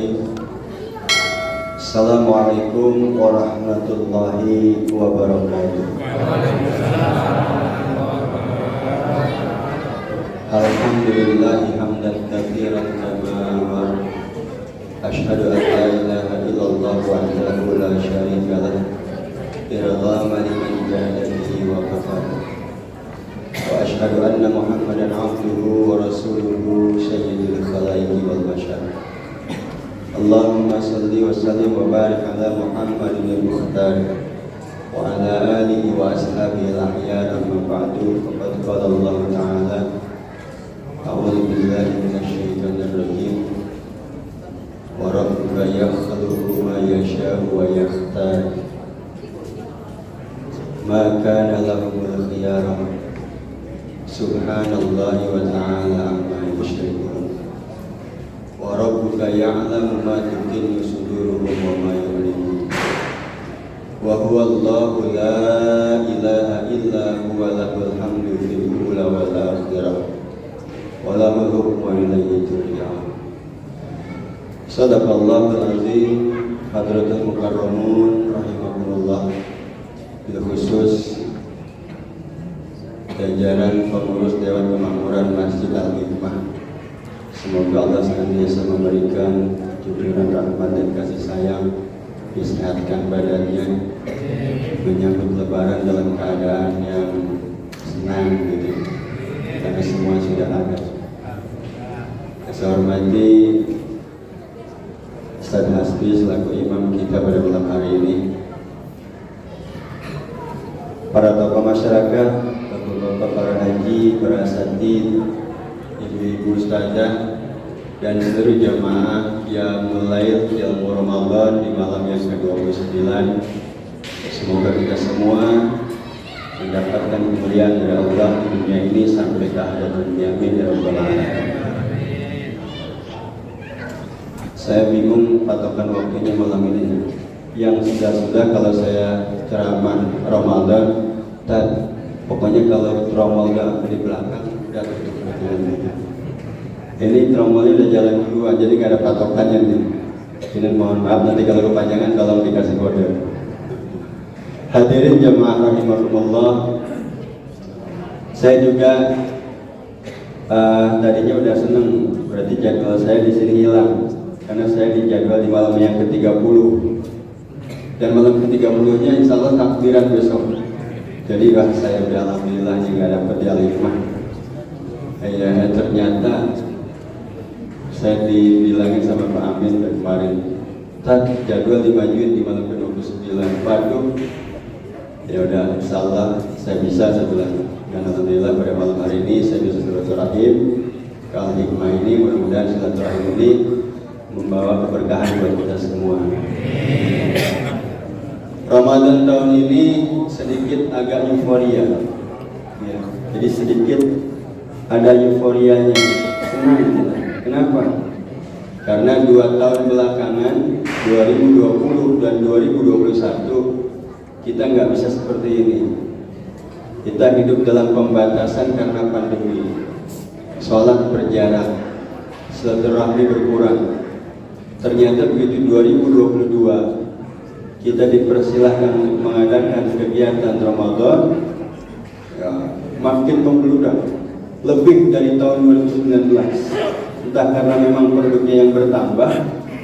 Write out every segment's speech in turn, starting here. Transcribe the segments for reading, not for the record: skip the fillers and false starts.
Bismillahirrahmanirrahim. Assalamualaikum warahmatullahi wabarakatuh. Alhamdulillahi hamdan katsiran kama asyhadu an la ilaha illallah wahdahu la syarika lah irghaman liman jahada bihi wa kafara. Wa asyhadu anna Muhammadan abduhu wa rasuluhu sayyidul khalaiqi wal bashar. Allahumma salli wa sallim wa barik ala Muhammadin al-mukhtar wa ala alihi wa ashabihi al-ahyar, amma ba'du. Faqad qala Allah ta'ala a'udzu billahi minasy syaithanir rajim wa rabbuka yakhluqu ma yasha'u wa yakhtar ma kana lahumul khiyarah subhanallahi wa ta'ala amma yushrikun wa rabbuka ya'lamu ma tukinnu suduruhum wa ma yu'linun wa huwa Allahu la ilaha illa huwa lahul hamdu fil ula wal akhirah wa lahul hukmu wa ilayhi turja'un. Sadaqallahul azim. Hadratul mukarramun rahimakumullah, bil khusus jajaran pengurus Dewan Kemakmuran Masjid Al-Hikmah, semoga Allah senantiasa memberikan cucuran rahmat dan kasih sayang, disehatkan badannya, menyambut lebaran dalam keadaan yang senang gitu, karena semua sudah ada. Saya hormati Ustaz Hasbi selaku imam kita pada malam hari ini, para tokoh masyarakat, bapak para haji, para asatid, ibu-ibu ustazah, dan seluruh jamaah yang mulai ilmu Ramadan di malam yang ke-29. Semoga kita semua mendapatkan kemuliaan dari Allah di dunia ini sampai ke akhirat dunia. Amin ya rabbal alamin. Saya bingung patokan waktunya malam ini. Yang sudah kalau saya ceramah Ramadan, pokoknya kalau tromol di belakang udah tutup. Ini tromolnya udah jalan duluan, jadi nggak ada patokannya nih. Ini mohon maaf nanti kalau kepanjangan tolong dikasih kode. Hadirin jemaah rahimakumullah, saya juga tadinya udah seneng, berarti jadwal saya di sini hilang karena saya dijadwal di malam yang ke-30 dan malam ke-30-nya insya Allah takbiran besok. Jadi saya udah alhamdulillah nggak dapat di Al-Hikmah. Ya ternyata saya dibilangin sama Pak Amin dari kemarin, jadwal dimajuin di malam ke-29. Waduh, ya udah insya Allah saya bisa, saya bilang. Dan alhamdulillah pada malam hari ini saya bisa silaturahim ke Al-Hikmah ini. Mudah-mudahan silaturahim ini membawa keberkahan buat kita semua. Ramadan tahun ini sedikit agak euforia, ya. Jadi sedikit ada euforianya, senang kita. Kenapa? Karena 2 tahun belakangan 2020 dan 2021 kita nggak bisa seperti ini. Kita hidup dalam pembatasan karena pandemi, sholat berjarak, silaturahmi berkurang. Ternyata begitu 2022 kita dipersilahkan untuk mengadakan kegiatan Ramadan, ya, makin membludak, lebih dari tahun 2019. Entah karena memang penduduknya yang bertambah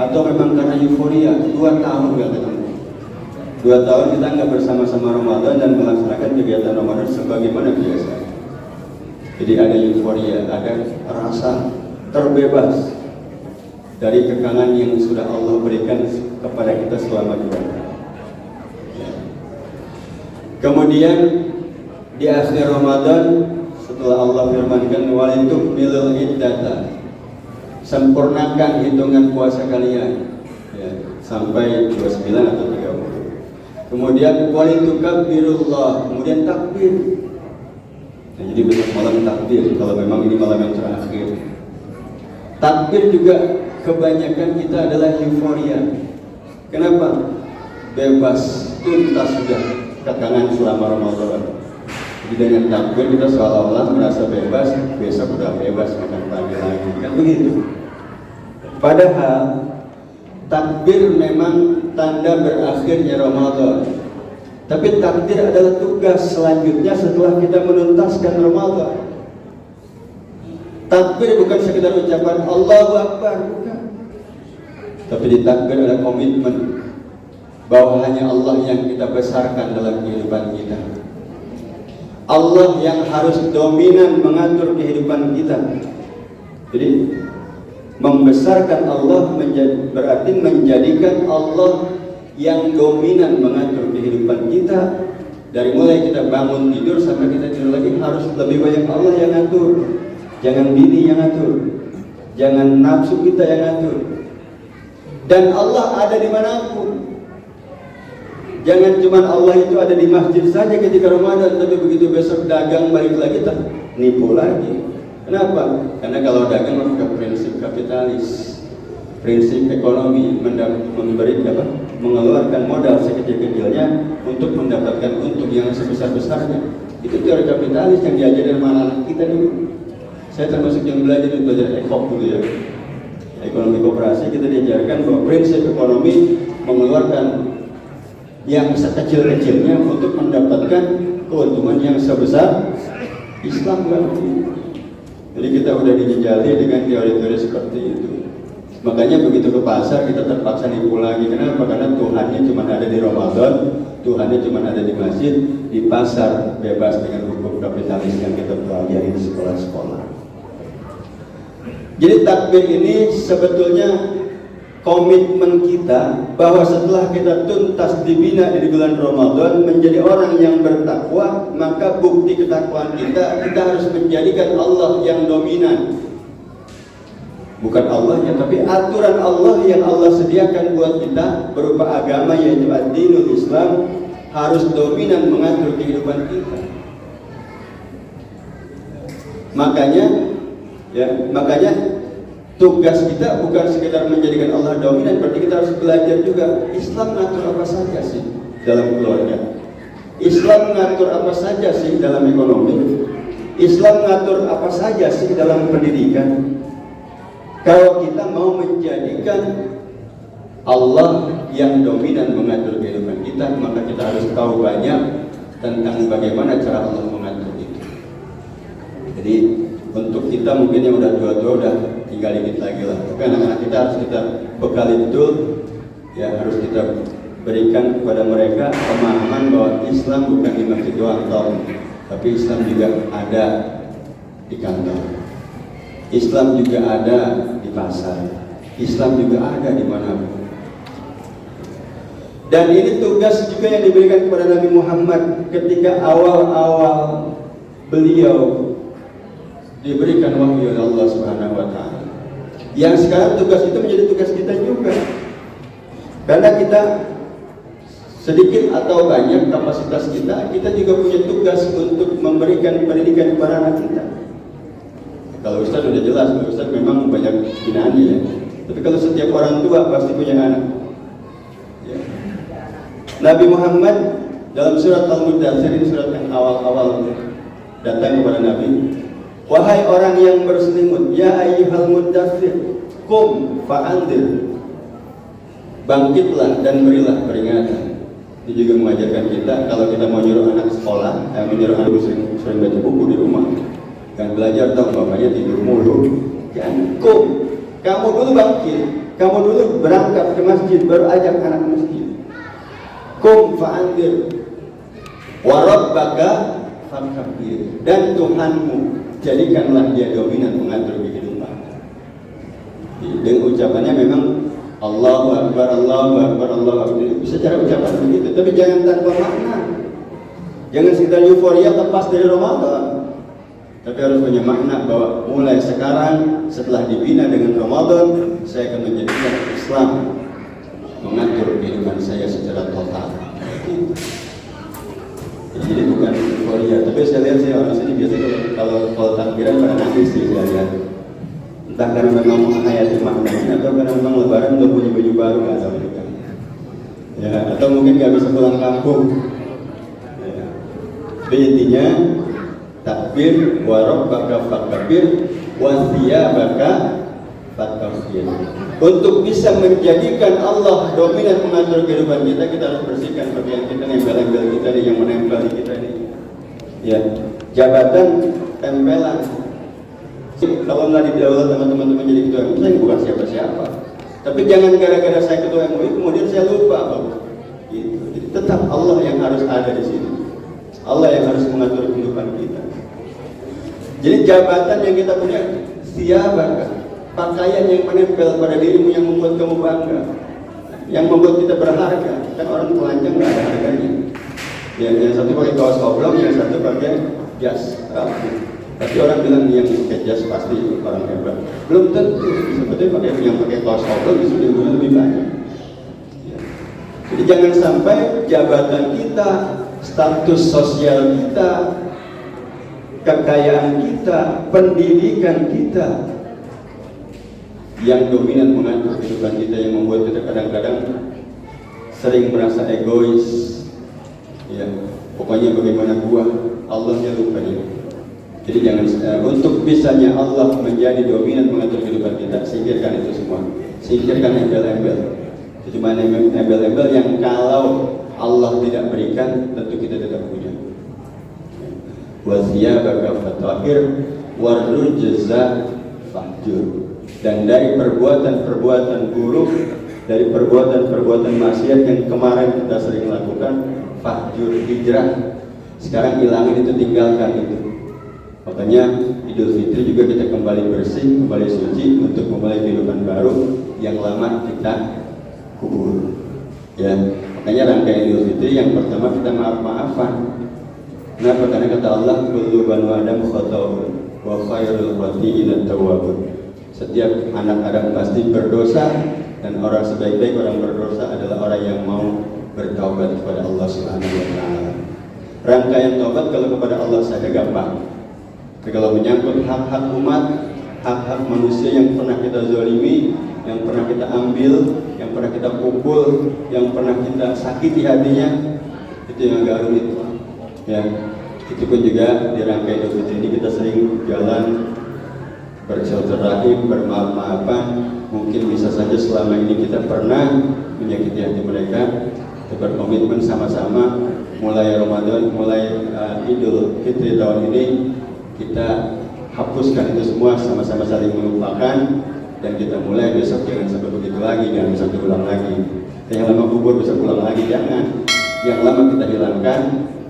atau memang karena euforia. 2 tahun nggak ketemu, 2 tahun kita nggak bersama-sama Ramadan dan melaksanakan kegiatan Ramadan sebagaimana biasa. Jadi ada euforia, ada rasa terbebas dari kekangan yang sudah Allah berikan kepada kita selama 2 tahun. Kemudian di akhir Ramadan, setelah Allah firmankan walitukmilul iddata, sempurnakan hitungan puasa kalian, ya, sampai 29 atau 30. Kemudian walitukabbirullah, kemudian takbir. Nah, jadi besok malam takbir kalau memang ini malam yang terakhir. Takbir juga kebanyakan kita adalah euforia. Kenapa? Bebas, tuntas sudah kekangan selama Ramadan. Jadi dengan takbir kita seolah-olah merasa bebas, besok udah bebas makan pagi lagi, kan begitu. Padahal takbir memang tanda berakhirnya Ramadan. Tapi takbir adalah tugas selanjutnya setelah kita menuntaskan Ramadan. Takbir bukan sekedar ucapan Allahu Akbar, bukan. Tapi di takbir ada komitmen bahwa hanya Allah yang kita besarkan dalam kehidupan kita. Allah yang harus dominan mengatur kehidupan kita. Jadi membesarkan Allah berarti menjadikan Allah yang dominan mengatur kehidupan kita. Dari mulai kita bangun tidur sampai kita tidur lagi harus lebih banyak Allah yang ngatur. Jangan diri yang ngatur, jangan nafsu kita yang ngatur. Dan Allah ada dimanapun. Jangan cuma Allah itu ada di masjid saja ketika Ramadan, tapi begitu besok dagang balik lagi nipu lagi. Kenapa? Karena kalau dagang maka prinsip kapitalis, prinsip ekonomi, mengeluarkan modal sekecil-kecilnya untuk mendapatkan untung yang sebesar-besarnya. Itu teori kapitalis yang diajarkan sama anak kita dulu. Saya termasuk yang belajar ekop dulu ya. Ekonomi koperasi kita diajarkan bahwa prinsip ekonomi mengeluarkan yang sekecil-kecilnya untuk mendapatkan keuntungan yang sebesar. Islam berarti. Jadi kita udah dijejali dengan teori-teori seperti itu. Makanya begitu ke pasar kita terpaksa nipu lagi. Kenapa? Karena Tuhannya cuma ada di Ramadan, Tuhannya cuma ada di masjid, di pasar bebas dengan hukum kapitalis yang kita pelajari di sekolah-sekolah. Jadi takbir ini sebetulnya komitmen kita bahwa setelah kita tuntas dibina di bulan Ramadan menjadi orang yang bertakwa, maka bukti ketakwaan kita harus menjadikan Allah yang dominan. Bukan Allahnya, tapi aturan Allah yang Allah sediakan buat kita berupa agama yaitu ad-dinul Islam harus dominan mengatur kehidupan kita. Makanya tugas kita bukan sekedar menjadikan Allah dominan, berarti kita harus belajar juga Islam ngatur apa saja sih dalam keluarga, Islam ngatur apa saja sih dalam ekonomi, Islam ngatur apa saja sih dalam pendidikan. Kalau kita mau menjadikan Allah yang dominan mengatur kehidupan kita, maka kita harus tahu banyak tentang bagaimana cara Allah mengatur itu. Jadi untuk kita mungkin yang udah tua-tua udah tinggal dikit lagi lah. Tapi anak-anak kita harus kita bekali betul, ya harus kita berikan kepada mereka pemahaman bahwa Islam bukan di masjid doang, tapi Islam juga ada di kantor, Islam juga ada di pasar, Islam juga ada di manapun. Dan ini tugas juga yang diberikan kepada Nabi Muhammad ketika awal-awal beliau diberikan wahyu oleh Allah Subhanahu wa taala. Yang sekarang tugas itu menjadi tugas kita juga. Karena kita sedikit atau banyak kapasitas kita juga punya tugas untuk memberikan pendidikan kepada anak kita. Kalau Ustaz sudah jelas, kalau Ustaz memang banyak binaannya ya. Tapi kalau setiap orang tua pasti punya anak. Ya. Nabi Muhammad dalam surat Al-Mudaththir, ini surat yang awal-awal datang kepada Nabi. Wahai orang yang berselimut, ya ayyuhal mudaththir, qum fa'andir. Bangkitlah dan berilah peringatan. Ini juga mengajarkan kita kalau kita mau nyuruh anak sekolah, menyuruh anak sering baca buku di rumah, kan belajar tahu bapaknya tidur mulu. Jangan, qum, kamu dulu bangkit, kamu dulu berangkat ke masjid, baru ajak anak ke masjid. Qum fa'andir, wa rabbaka fakabir, dan Tuhanmu jadikanlah dia dominan mengatur kehidupan. Dengan ucapannya memang Allahu Akbar, Allahu Akbar, Allahu Akbar. Bisa cara ucapan begitu, tapi jangan tanpa makna. Jangan sekedar euforia lepas dari Ramadan, tapi harus punya makna bahwa mulai sekarang setelah dibina dengan Ramadan, saya akan menjadikan Islam mengatur kehidupan saya secara total. Jadi bukan euforia, tapi saya lihat sih orang sini biasanya kalau takbiran pada nangis sih saya lihat. Entah karena memang menghayati maknanya atau karena memang lebaran udah punya baju baru, nggak tahu juga. Ya, atau mungkin nggak bisa pulang kampung. Ya. Tapi intinya takbir, wa rabbaka fakabir, wa thiyabaka fakabir. Untuk bisa menjadikan Allah dominan mengatur kehidupan kita, kita harus bersihkan bagian kita, embel-embel kita nih, yang menempel di kita nih. Ya, jabatan, tempelan. Kalau nggak didaulat sama teman-teman jadi ketua MUI, saya bukan siapa-siapa. Tapi jangan gara-gara saya ketua MUI kemudian saya lupa, gitu. Jadi tetap Allah yang harus ada di sini. Allah yang harus mengatur kehidupan kita. Jadi jabatan yang kita punya, siapakah? Pakaian yang menempel pada dirimu yang membuat kamu bangga, yang membuat kita berharga. Kan orang telanjang nggak ada harganya. Yang satu pakai kaos oblong, yang satu pakai jas. Tapi orang bilang yang pakai jas pasti orang hebat. Belum tentu. Sebetulnya yang pakai kaos oblong itu lebih banyak. Ya. Jadi jangan sampai jabatan kita, status sosial kita, kekayaan kita, pendidikan kita yang dominan mengatur kehidupan kita, yang membuat kita kadang-kadang sering merasa egois. Ya, pokoknya bagaimana gua, Allahnya lupa dia. Jadi jangan, untuk bisanya Allah menjadi dominan mengatur kehidupan kita, singkirkan itu semua. Singkirkan embel-embel. Cuma embel-embel yang kalau Allah tidak berikan, tentu kita tidak punya. Wasiyabaka fatahhir warujza fahjur. Dan dari perbuatan-perbuatan buruk, dari perbuatan-perbuatan maksiat yang kemarin kita sering lakukan, fahjur, hijrah. Sekarang hilangin itu, tinggalkan itu. Makanya Idul Fitri juga kita kembali bersih, kembali suci untuk memulai kehidupan baru yang lama kita kubur. Ya, makanya rangkaian Idul Fitri yang pertama kita maaf-maafan. Kenapa? Karena kata Allah, kullu banu Adam khata'un wa khairul khati'in at-tawwabun. Setiap anak Adam pasti berdosa, dan orang sebaik-baik orang berdosa adalah orang yang mau bertaubat kepada Allah Subhanahu wa taala. Rangkaian taubat kalau kepada Allah saja gampang. Tapi kalau menyangkut hak-hak umat, hak-hak manusia yang pernah kita zalimi, yang pernah kita ambil, yang pernah kita pukul, yang pernah kita sakiti hatinya, itu yang agak rumit. Ya, itu pun juga di rangkaian Idul Fitri ini kita sering jalan bersilaturahim, bermaaf-maafan. Mungkin bisa saja selama ini kita pernah menyakiti hati mereka. Kita berkomitmen sama-sama mulai Ramadan, mulai Idul Fitri tahun ini, kita hapuskan itu semua, sama-sama saling melupakan, dan kita mulai besok jangan sampai begitu lagi, jangan sampai ulang lagi. Yang lama kubur bisa pulang lagi, jangan. Yang lama kita hilangkan,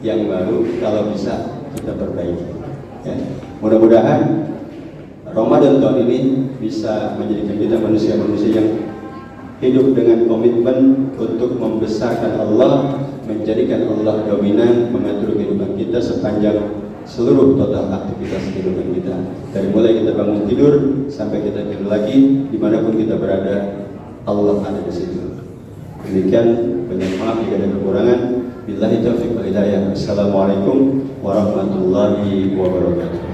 yang baru kalau bisa kita perbaiki. Ya. Mudah-mudahan Ramadan tahun ini bisa menjadikan kita manusia-manusia yang hidup dengan komitmen untuk membesarkan Allah, menjadikan Allah dominan mengatur kehidupan kita sepanjang seluruh total aktivitas kehidupan kita. Dari mulai kita bangun tidur sampai kita tidur lagi, dimanapun kita berada, Allah ada di situ. Demikian, banyak maaf jika ada kekurangan. Billahi taufiq wal hidayah. Assalamualaikum warahmatullahi wabarakatuh.